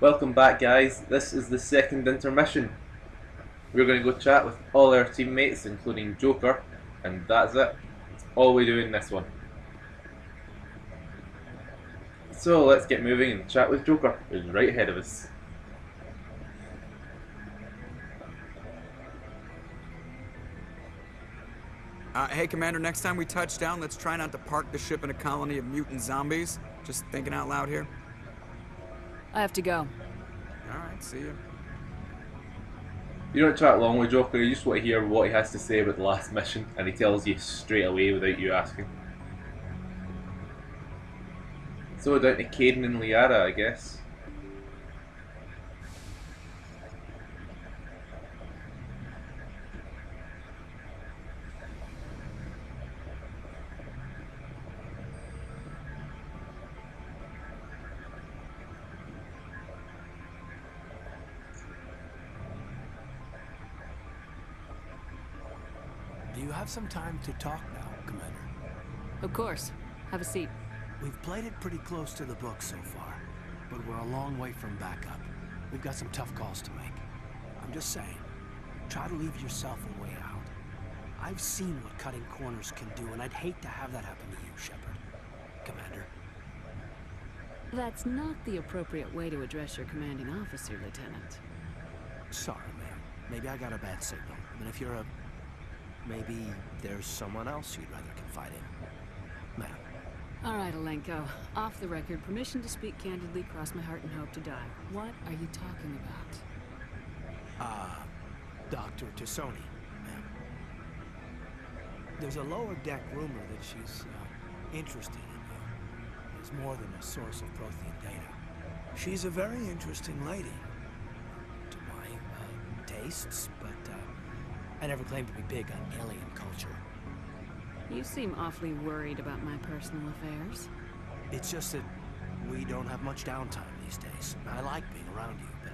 Welcome back, guys. This is the second intermission. We're going to go chat with all our teammates, including Joker, and that's it. That's all we do in this one. So let's get moving and chat with Joker, who's right ahead of us. Hey, Commander, next time we touch down, let's try not to park the ship in a colony of mutant zombies. Just thinking out loud here. I have to go. Alright, see you. You don't chat long with Joker, you just want to hear what he has to say about the last mission, and he tells you straight away without you asking. So down to Caden and Liara, I guess. Do you have some time to talk now, Commander? Of course. Have a seat. We've played it pretty close to the book so far, but we're a long way from backup. We've got some tough calls to make. I'm just saying, try to leave yourself a way out. I've seen what cutting corners can do, and I'd hate to have that happen to you, Shepard. Commander. That's not the appropriate way to address your commanding officer, Lieutenant. Sorry, ma'am. Maybe I got a bad signal. And if you're a... maybe there's someone else you'd rather confide in. Ma'am. All right, Alenko. Off the record, permission to speak candidly, cross my heart and hope to die. What are you talking about? Dr. Tassoni, ma'am. There's a lower deck rumor that she's interested in you. There's more than a source of Prothean data. She's a very interesting lady. To my tastes, but I never claimed to be big on alien culture. You seem awfully worried about my personal affairs. It's just that we don't have much downtime these days. I like being around you, but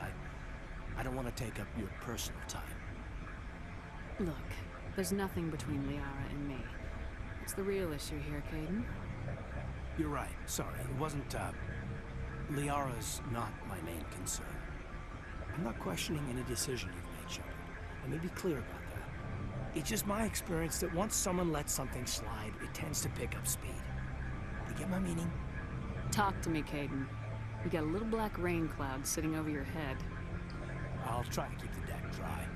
I don't want to take up your personal time. Look, there's nothing between Liara and me. What's the real issue here, Caden? You're right. Sorry, it wasn't, Liara's not my main concern. I'm not questioning any decision you've made, Shepard. Let me be clear about that. It's just my experience that once someone lets something slide, it tends to pick up speed. You get my meaning? Talk to me, Caden. You got a little black rain cloud sitting over your head. I'll try to keep the deck dry.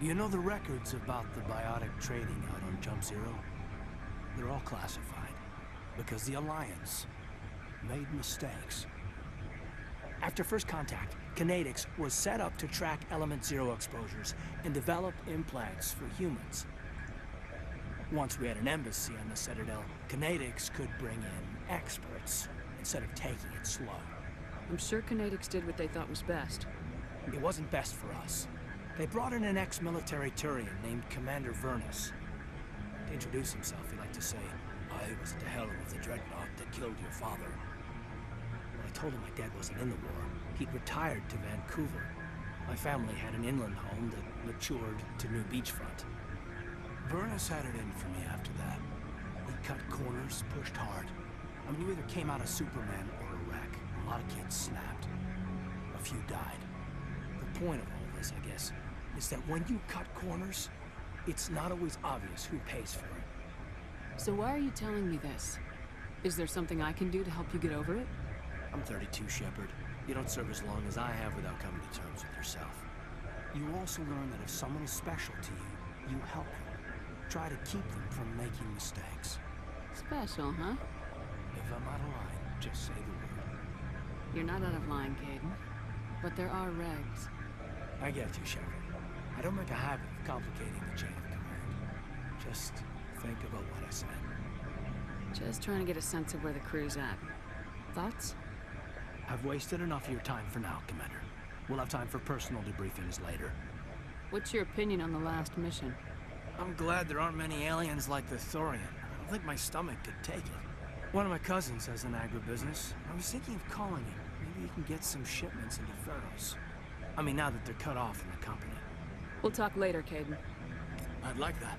You know the records about the biotic trading out on Jump Zero? They're all classified, because the Alliance made mistakes. After first contact, Kinetics was set up to track Element Zero exposures and develop implants for humans. Once we had an embassy on the Citadel, Kinetics could bring in experts instead of taking it slow. I'm sure Kinetics did what they thought was best. It wasn't best for us. They brought in an ex-military Turian named Commander Vernus. To introduce himself, he liked to say, "I was at the helm of the dreadnought that killed your father." When I told him my dad wasn't in the war, he'd retired to Vancouver. My family had an inland home that matured to new beachfront. Vernus had it in for me after that. He cut corners, pushed hard. I mean, you either came out a Superman or a wreck. A lot of kids snapped. A few died. The point of all this, I guess, is that when you cut corners, it's not always obvious who pays for it. So why are you telling me this? Is there something I can do to help you get over it? I'm 32, Shepard. You don't serve as long as I have without coming to terms with yourself. You also learn that if someone is special to you, you help them. Try to keep them from making mistakes. Special, huh? If I'm out of line, just say the word. You're not out of line, Caden. But there are regs. I get you, Shepard. I don't make a habit of complicating the chain of command. Just think about what I said. Just trying to get a sense of where the crew's at. Thoughts? I've wasted enough of your time for now, Commander. We'll have time for personal debriefings later. What's your opinion on the last mission? I'm glad there aren't many aliens like the Thorian. I don't think my stomach could take it. One of my cousins has an agribusiness. I was thinking of calling him. Maybe he can get some shipments into Feros. I mean, now that they're cut off from the company. We'll talk later, Caden. I'd like that.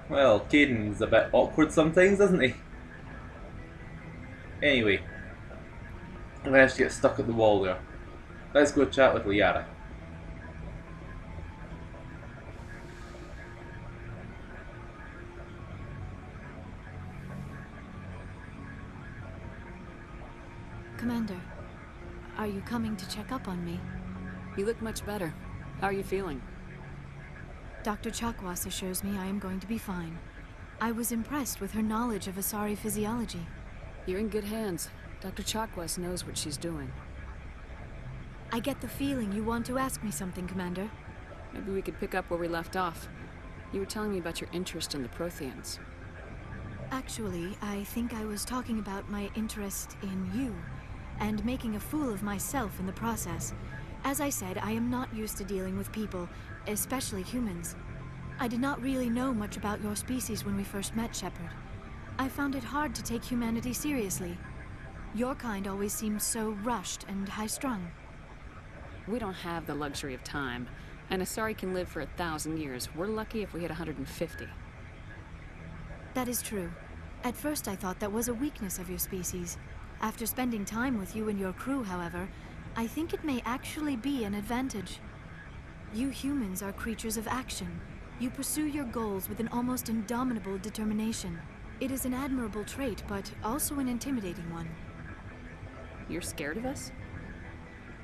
Well, Caden's a bit awkward sometimes, isn't he? Anyway, I managed to get stuck at the wall there. Let's go chat with Liara. Commander, are you coming to check up on me? You look much better. How are you feeling? Dr. Chakwas assures me I am going to be fine. I was impressed with her knowledge of Asari physiology. You're in good hands. Dr. Chakwas knows what she's doing. I get the feeling you want to ask me something, Commander. Maybe we could pick up where we left off. You were telling me about your interest in the Protheans. Actually, I think I was talking about my interest in you, and making a fool of myself in the process. As I said, I am not used to dealing with people, especially humans. I did not really know much about your species when we first met, Shepard. I found it hard to take humanity seriously. Your kind always seemed so rushed and high-strung. We don't have the luxury of time. An Asari can live for 1,000 years. We're lucky if we hit 150. That is true. At first I thought that was a weakness of your species. After spending time with you and your crew, however, I think it may actually be an advantage. You humans are creatures of action. You pursue your goals with an almost indomitable determination. It is an admirable trait, but also an intimidating one. You're scared of us?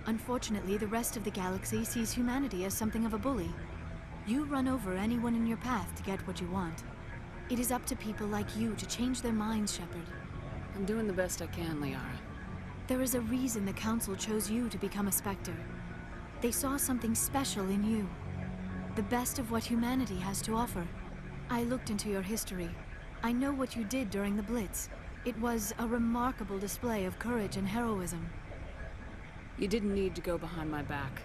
Unfortunately, the rest of the galaxy sees humanity as something of a bully. You run over anyone in your path to get what you want. It is up to people like you to change their minds, Shepard. I'm doing the best I can, Liara. There is a reason the Council chose you to become a Spectre. They saw something special in you. The best of what humanity has to offer. I looked into your history. I know what you did during the Blitz. It was a remarkable display of courage and heroism. You didn't need to go behind my back.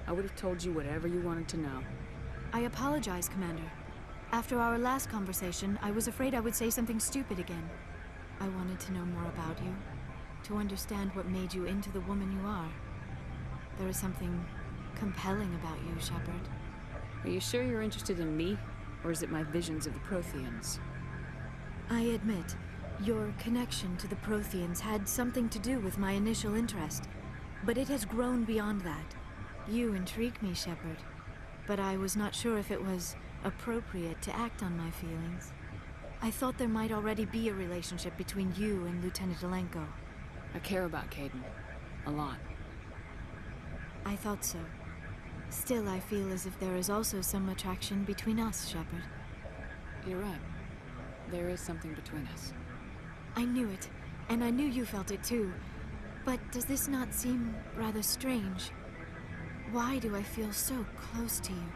I would have told you whatever you wanted to know. I apologize, Commander. After our last conversation, I was afraid I would say something stupid again. I wanted to know more about you, to understand what made you into the woman you are. There is something compelling about you, Shepard. Are you sure you're interested in me, or is it my visions of the Protheans? I admit, your connection to the Protheans had something to do with my initial interest, but it has grown beyond that. You intrigue me, Shepard, but I was not sure if it was appropriate to act on my feelings. I thought there might already be a relationship between you and Lieutenant Alenko. I care about Caden. A lot. I thought so. Still, I feel as if there is also some attraction between us, Shepard. You're right. There is something between us. I knew it, and I knew you felt it too. But does this not seem rather strange? Why do I feel so close to you?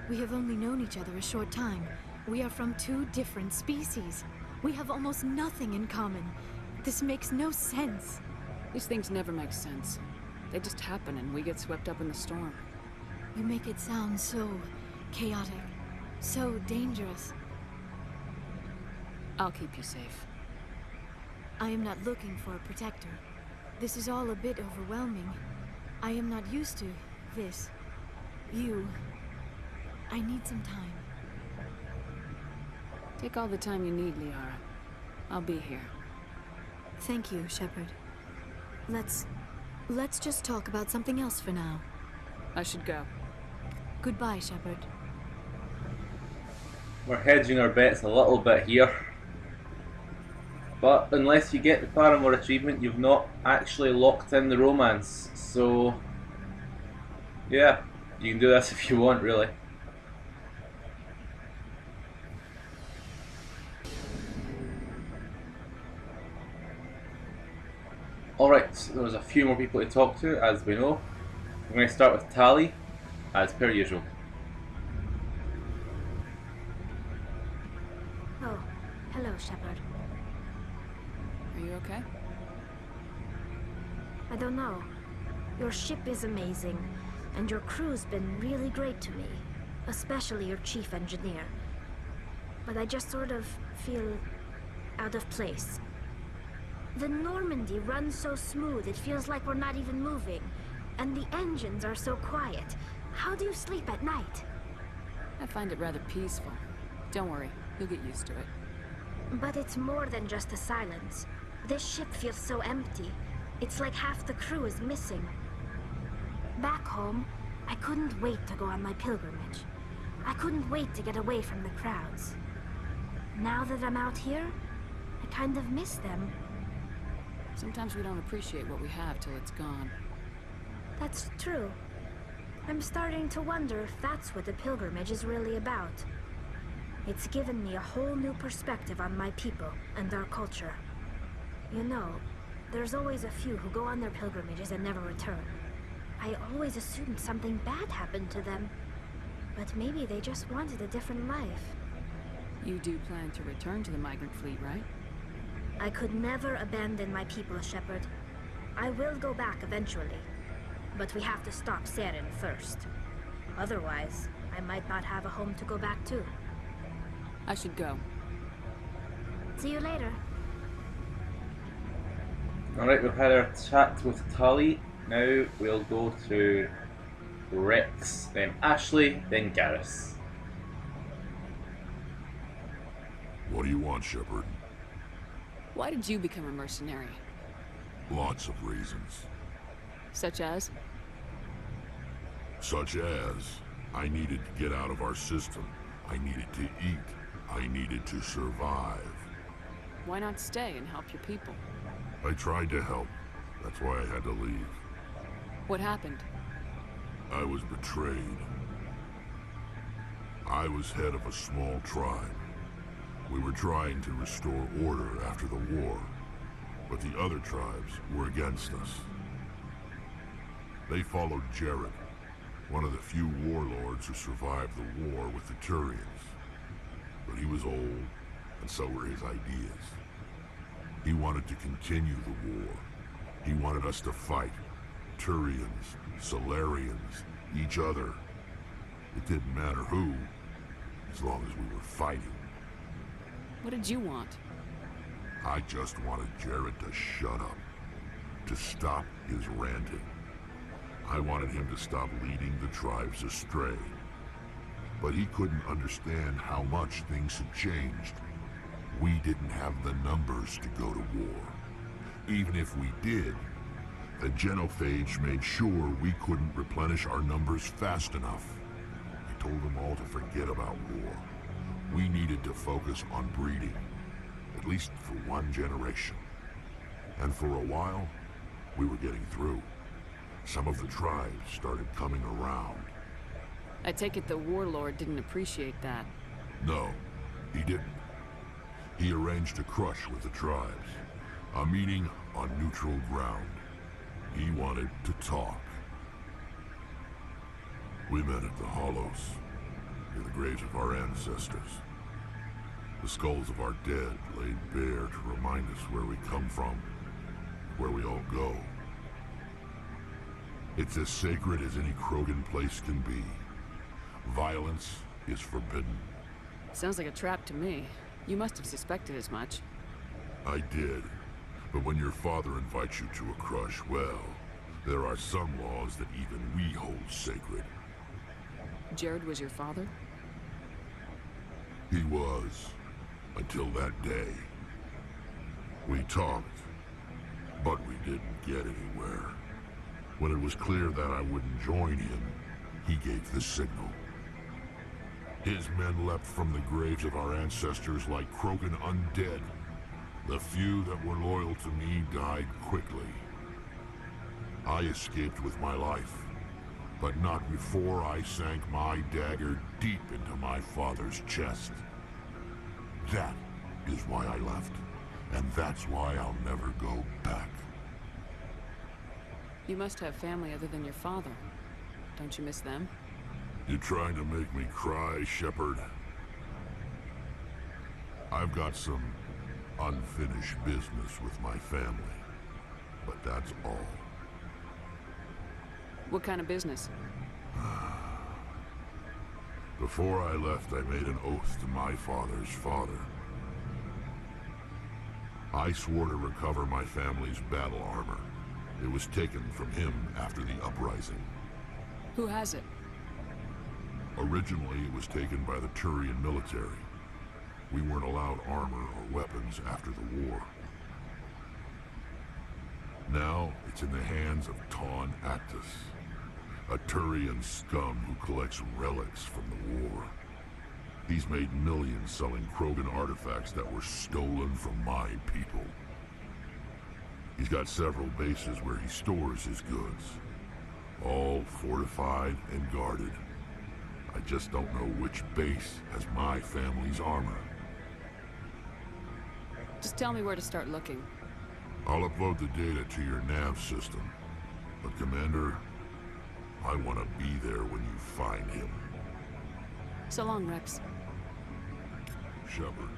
We have only known each other a short time. We are from two different species. We have almost nothing in common. This makes no sense. These things never make sense. They just happen and we get swept up in the storm. You make it sound so chaotic, so dangerous. I'll keep you safe. I am not looking for a protector. This is all a bit overwhelming. I am not used to this. You. I need some time. Take all the time you need, Liara. I'll be here. Thank you, Shepard. Let's just talk about something else for now. I should go. Goodbye, Shepard. We're hedging our bets a little bit here. But unless you get the Paramore achievement, you've not actually locked in the romance. So, yeah, you can do this if you want, really. Alright, so there's a few more people to talk to, as we know. We're going to start with Tali, as per usual. Oh, hello, Shepard. Are you okay? I don't know. Your ship is amazing, and your crew's been really great to me, especially your chief engineer. But I just sort of feel out of place. The Normandy runs so smooth, it feels like we're not even moving. And the engines are so quiet. How do you sleep at night? I find it rather peaceful. Don't worry, you'll get used to it. But it's more than just the silence. This ship feels so empty. It's like half the crew is missing. Back home, I couldn't wait to go on my pilgrimage. I couldn't wait to get away from the crowds. Now that I'm out here, I kind of miss them. Sometimes we don't appreciate what we have till it's gone. That's true. I'm starting to wonder if that's what the pilgrimage is really about. It's given me a whole new perspective on my people and our culture. You know, there's always a few who go on their pilgrimages and never return. I always assumed something bad happened to them. But maybe they just wanted a different life. You do plan to return to the migrant fleet, right? I could never abandon my people, Shepard. I will go back eventually. But we have to stop Saren first. Otherwise, I might not have a home to go back to. I should go. See you later. Alright, we've had our chat with Tully. Now we'll go to Rex, then Ashley, then Garrus. What do you want, Shepard? Why did you become a mercenary? Lots of reasons. Such as? Such as, I needed to get out of our system. I needed to eat. I needed to survive. Why not stay and help your people? I tried to help. That's why I had to leave. What happened? I was betrayed. I was head of a small tribe. We were trying to restore order after the war, but the other tribes were against us. They followed Jared, one of the few warlords who survived the war with the Turians. But he was old, and so were his ideas. He wanted to continue the war. He wanted us to fight. Turians, Solarians, each other. It didn't matter who, as long as we were fighting. What did you want? I just wanted Jared to shut up, to stop his ranting. I wanted him to stop leading the tribes astray. But he couldn't understand how much things had changed. We didn't have the numbers to go to war. Even if we did, the genophage made sure we couldn't replenish our numbers fast enough. I told them all to forget about war. We needed to focus on breeding, at least for one generation. And for a while, we were getting through. Some of the tribes started coming around. I take it the warlord didn't appreciate that. No, he didn't. He arranged a crush with the tribes. A meeting on neutral ground. He wanted to talk. We met at the Hollows, near the graves of our ancestors. The skulls of our dead laid bare to remind us where we come from, where we all go. It's as sacred as any Krogan place can be. Violence is forbidden. Sounds like a trap to me. You must have suspected as much. I did. But when your father invites you to a crush, well, there are some laws that even we hold sacred. Jared was your father? He was, until that day. We talked, but we didn't get anywhere. When it was clear that I wouldn't join him, he gave the signal. His men leapt from the graves of our ancestors like Krogan undead. The few that were loyal to me died quickly. I escaped with my life, but not before I sank my dagger deep into my father's chest. That is why I left, and that's why I'll never go back. You must have family other than your father. Don't you miss them? You trying to make me cry, Shepard? I've got some unfinished business with my family, but that's all. What kind of business? Before I left, I made an oath to my father's father. I swore to recover my family's battle armor. It was taken from him after the uprising. Who has it? Originally, it was taken by the Turian military. We weren't allowed armor or weapons after the war. Now, It's in the hands of Ton Actus, a Turian scum who collects relics from the war. He's made millions selling Krogan artifacts that were stolen from my people. He's got several bases where he stores his goods, all fortified and guarded. I just don't know which base has my family's armor. Just tell me where to start looking. I'll upload the data to your nav system. But Commander, I want to be there when you find him. So long, Rex. Shepard.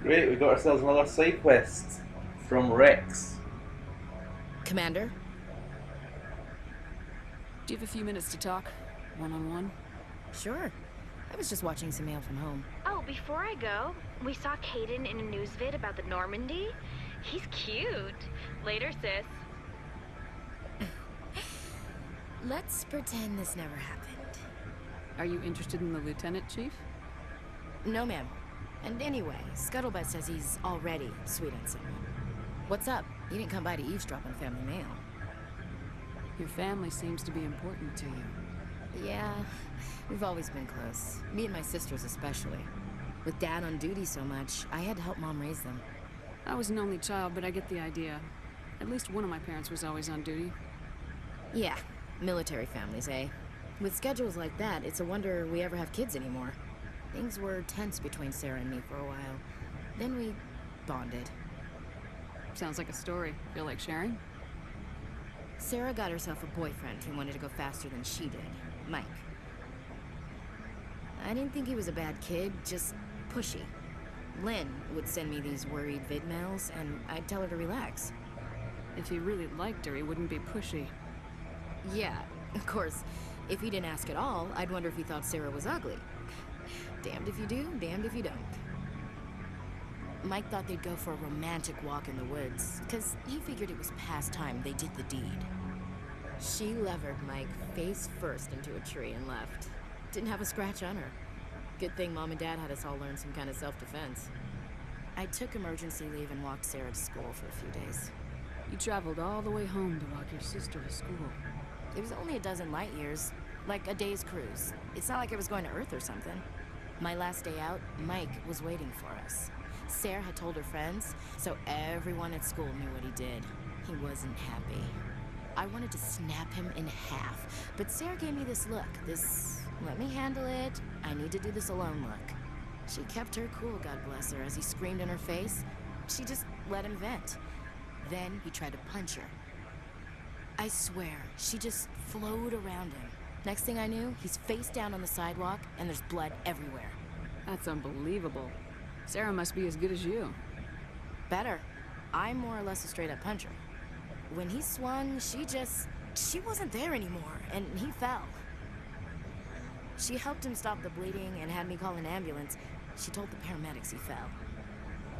Great, we got ourselves another side quest from Rex. Commander? Do you have a few minutes to talk? One-on-one? Sure. I was just watching some mail from home. Oh, before I go, we saw Caden in a news vid about the Normandy. He's cute. Later, sis. Let's pretend this never happened. Are you interested in the Lieutenant, Chief? No, ma'am. And anyway, Scuttlebutt says he's already sweet on someone. What's up? You didn't come by to eavesdrop on family mail. Your family seems to be important to you. Yeah, we've always been close. Me and my sisters especially. With Dad on duty so much, I had to help Mom raise them. I was an only child, but I get the idea. At least one of my parents was always on duty. Yeah, military families, eh? With schedules like that, it's a wonder we ever have kids anymore. Things were tense between Sarah and me for a while. Then we bonded. Sounds like a story. Feel like sharing? Sarah got herself a boyfriend who wanted to go faster than she did, Mike. I didn't think he was a bad kid, just pushy. Lynn would send me these worried vid mails, and I'd tell her to relax. If he really liked her, he wouldn't be pushy. Yeah, of course. If he didn't ask at all, I'd wonder if he thought Sarah was ugly. Damned if you do, damned if you don't. Mike thought they'd go for a romantic walk in the woods, because he figured it was past time they did the deed. She levered Mike face first into a tree and left. Didn't have a scratch on her. Good thing Mom and Dad had us all learn some kind of self-defense. I took emergency leave and walked Sarah to school for a few days. You traveled all the way home to walk your sister to school. It was only a dozen light years, like a day's cruise. It's not like I was going to Earth or something. My last day out, Mike was waiting for us. Sarah had told her friends, so everyone at school knew what he did. He wasn't happy. I wanted to snap him in half, but Sarah gave me this look, this let me handle it, I need to do this alone look. She kept her cool, God bless her, as he screamed in her face. She just let him vent. Then he tried to punch her. I swear, she just flowed around him. Next thing I knew, he's face down on the sidewalk, and there's blood everywhere. That's unbelievable. Sarah must be as good as you. Better. I'm more or less a straight-up puncher. When he swung, she wasn't there anymore, and he fell. She helped him stop the bleeding and had me call an ambulance. She told the paramedics he fell.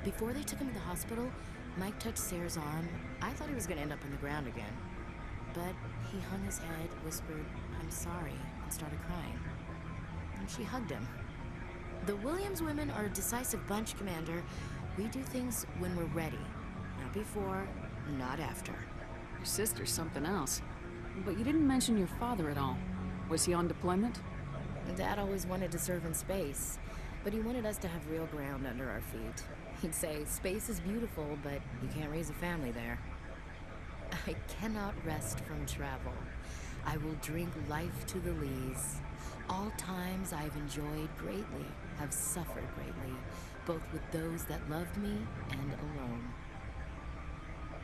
Before they took him to the hospital, Mike touched Sarah's arm. I thought he was going to end up on the ground again. But he hung his head, whispered, "I'm sorry," and started crying. And she hugged him. The Williams women are a decisive bunch, Commander. We do things when we're ready. Not before, not after. Your sister's something else. But you didn't mention your father at all. Was he on deployment? Dad always wanted to serve in space, but he wanted us to have real ground under our feet. He'd say, space is beautiful, but you can't raise a family there. I cannot rest from travel. I will drink life to the lees. All times I've enjoyed greatly, have suffered greatly, both with those that loved me and alone.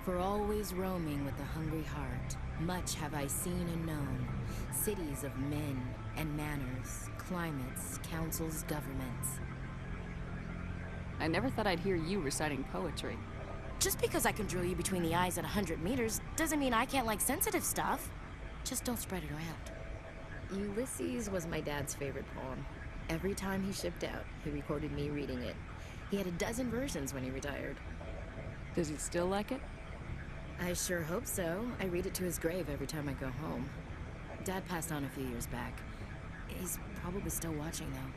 For always roaming with a hungry heart, much have I seen and known, cities of men and manners, climates, councils, governments. I never thought I'd hear you reciting poetry. Just because I can drill you between the eyes at 100 meters doesn't mean I can't like sensitive stuff. Just don't spread it around. Ulysses was my dad's favorite poem. Every time he shipped out, he recorded me reading it. He had a dozen versions when he retired. Does he still like it? I sure hope so. I read it to his grave every time I go home. Dad passed on a few years back. He's probably still watching though.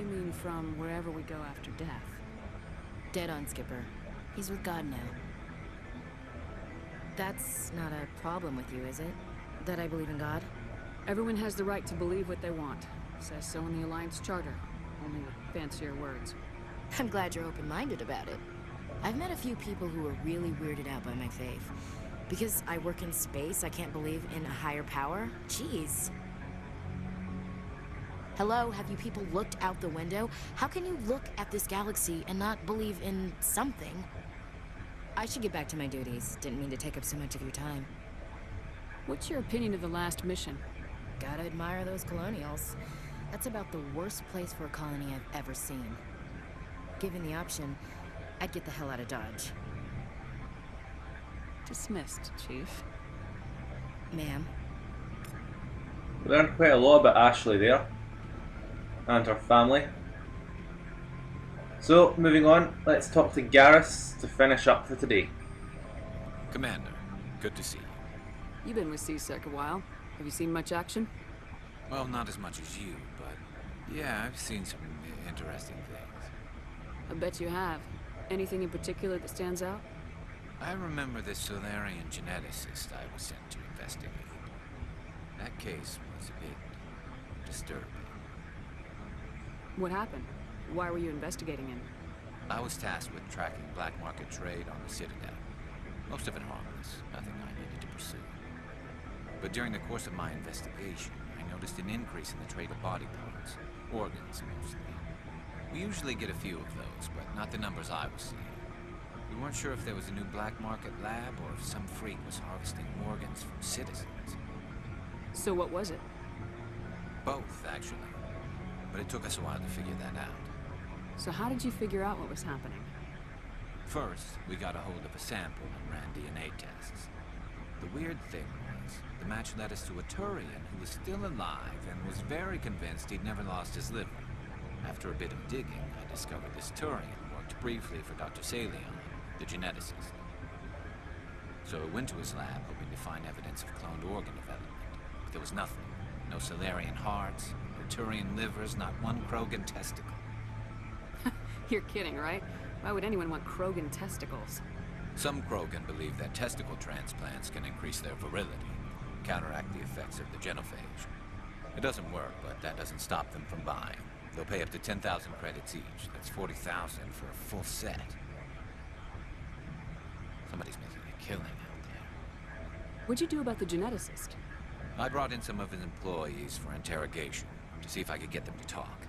You mean from wherever we go after death? Dead on, Skipper. He's with God now. That's not a problem with you, is it? That I believe in God? Everyone has the right to believe what they want. Says so in the Alliance Charter, only with fancier words. I'm glad you're open-minded about it. I've met a few people who are really weirded out by my faith. Because I work in space, I can't believe in a higher power? Jeez. Hello, have you people looked out the window? How can you look at this galaxy and not believe in something? I should get back to my duties. Didn't mean to take up so much of your time. What's your opinion of the last mission? Gotta admire those colonials. That's about the worst place for a colony I've ever seen. Given the option, I'd get the hell out of Dodge. Dismissed, Chief. Ma'am. We learned quite a lot about Ashley there. And her family. So, moving on, let's talk to Garrus to finish up for today. Commander, good to see you. You've been with C-Sec a while. Have you seen much action? Well, not as much as you, but yeah, I've seen some interesting things. I bet you have. Anything in particular that stands out? I remember the Solarian geneticist I was sent to investigate. That case was a bit disturbing. What happened? Why were you investigating him? I was tasked with tracking black market trade on the Citadel. Most of it harmless, nothing I needed to pursue. But during the course of my investigation, I noticed an increase in the trade of body parts, organs mostly. We usually get a few of those, but not the numbers I was seeing. We weren't sure if there was a new black market lab or if some freak was harvesting organs from citizens. So what was it? Both, actually. But it took us a while to figure that out. So how did you figure out what was happening? First, we got a hold of a sample and ran DNA tests. The weird thing was, the match led us to a Turian who was still alive and was very convinced he'd never lost his liver. After a bit of digging, I discovered this Turian worked briefly for Dr. Salion, the geneticist. So I went to his lab hoping to find evidence of cloned organ development. But there was nothing. No Solarian hearts, no Turian livers, not one Krogan testicle. You're kidding, right? Why would anyone want Krogan testicles? Some Krogan believe that testicle transplants can increase their virility, counteract the effects of the genophage. It doesn't work, but that doesn't stop them from buying. They'll pay up to 10,000 credits each. That's 40,000 for a full set. Somebody's making a killing out there. What'd you do about the geneticist? I brought in some of his employees for interrogation, to see if I could get them to talk.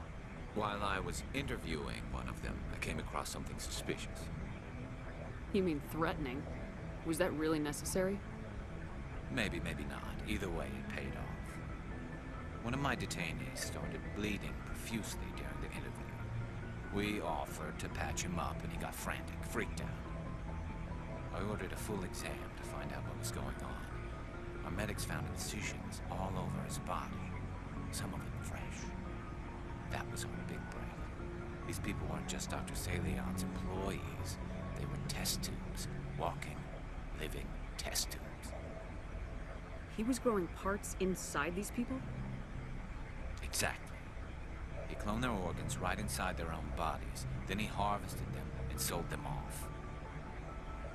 While I was interviewing one of them, I came across something suspicious. You mean threatening? Was that really necessary? Maybe, maybe not. Either way, it paid off. One of my detainees started bleeding profusely during the interview. We offered to patch him up, and he got frantic, freaked out. I ordered a full exam to find out what was going on. Our medics found incisions all over his body, some of them fresh. That was our big break. These people weren't just Dr. Salion's employees. They were test tubes. Walking, living test tubes. He was growing parts inside these people? Exactly. He cloned their organs right inside their own bodies. Then he harvested them and sold them off.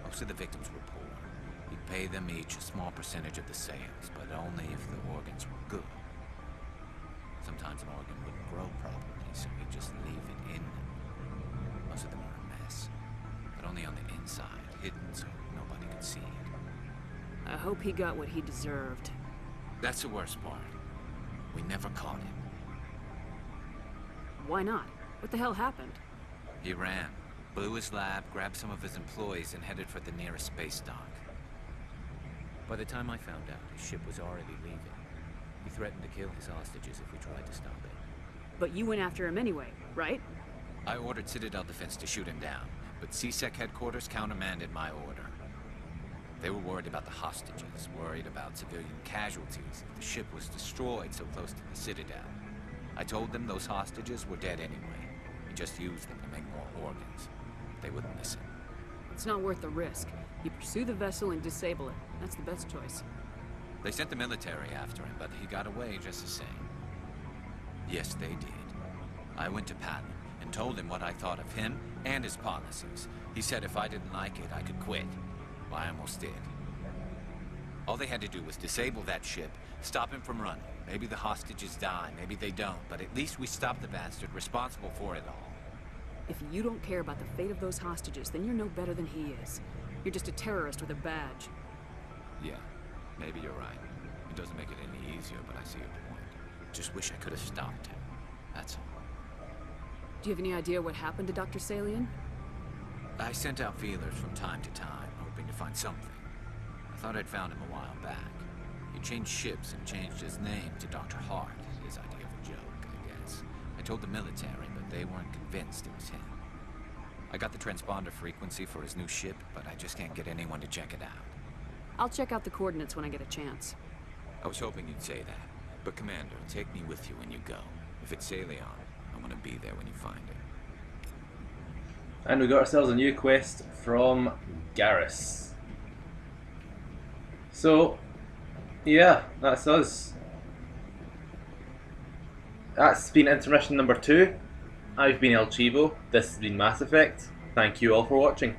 Most of the victims were poor. He'd pay them each a small percentage of the sales, but only if the organs were good. Sometimes an organ wouldn't grow properly, so he'd just leave it in them. Most of them were a mess, but only on the inside, hidden so nobody could see it. I hope he got what he deserved. That's the worst part. We never caught him. Why not? What the hell happened? He ran, blew his lab, grabbed some of his employees, and headed for the nearest space dock. By the time I found out, his ship was already leaving. He threatened to kill his hostages if we tried to stop it. But you went after him anyway, right? I ordered Citadel Defense to shoot him down, but C-Sec headquarters countermanded my order. They were worried about the hostages, worried about civilian casualties if the ship was destroyed so close to the Citadel. I told them those hostages were dead anyway, and just used them to make more organs. They wouldn't listen. It's not worth the risk. You pursue the vessel and disable it. That's the best choice. They sent the military after him, but he got away just the same. Yes, they did. I went to Patton and told him what I thought of him and his policies. He said if I didn't like it, I could quit. Well, I almost did. All they had to do was disable that ship, stop him from running. Maybe the hostages die, maybe they don't, but at least we stopped the bastard responsible for it all. If you don't care about the fate of those hostages, then you're no better than he is. You're just a terrorist with a badge. Yeah, maybe you're right. It doesn't make it any easier, but I see your point. Just wish I could have stopped him. That's all. Do you have any idea what happened to Dr. Salian? I sent out feelers from time to time, hoping to find something. I thought I'd found him a while back. He changed ships and changed his name to Dr. Hart, his idea of a joke, I guess. I told the military, but they weren't convinced it was him. I got the transponder frequency for his new ship, but I just can't get anyone to check it out. I'll check out the coordinates when I get a chance. I was hoping you'd say that. But Commander, take me with you when you go. If it's Salion, I want to be there when you find it. And we got ourselves a new quest from Garrus. So, yeah, that's us. That's been intermission number 2. I've been El Chivo. This has been Mass Effect. Thank you all for watching.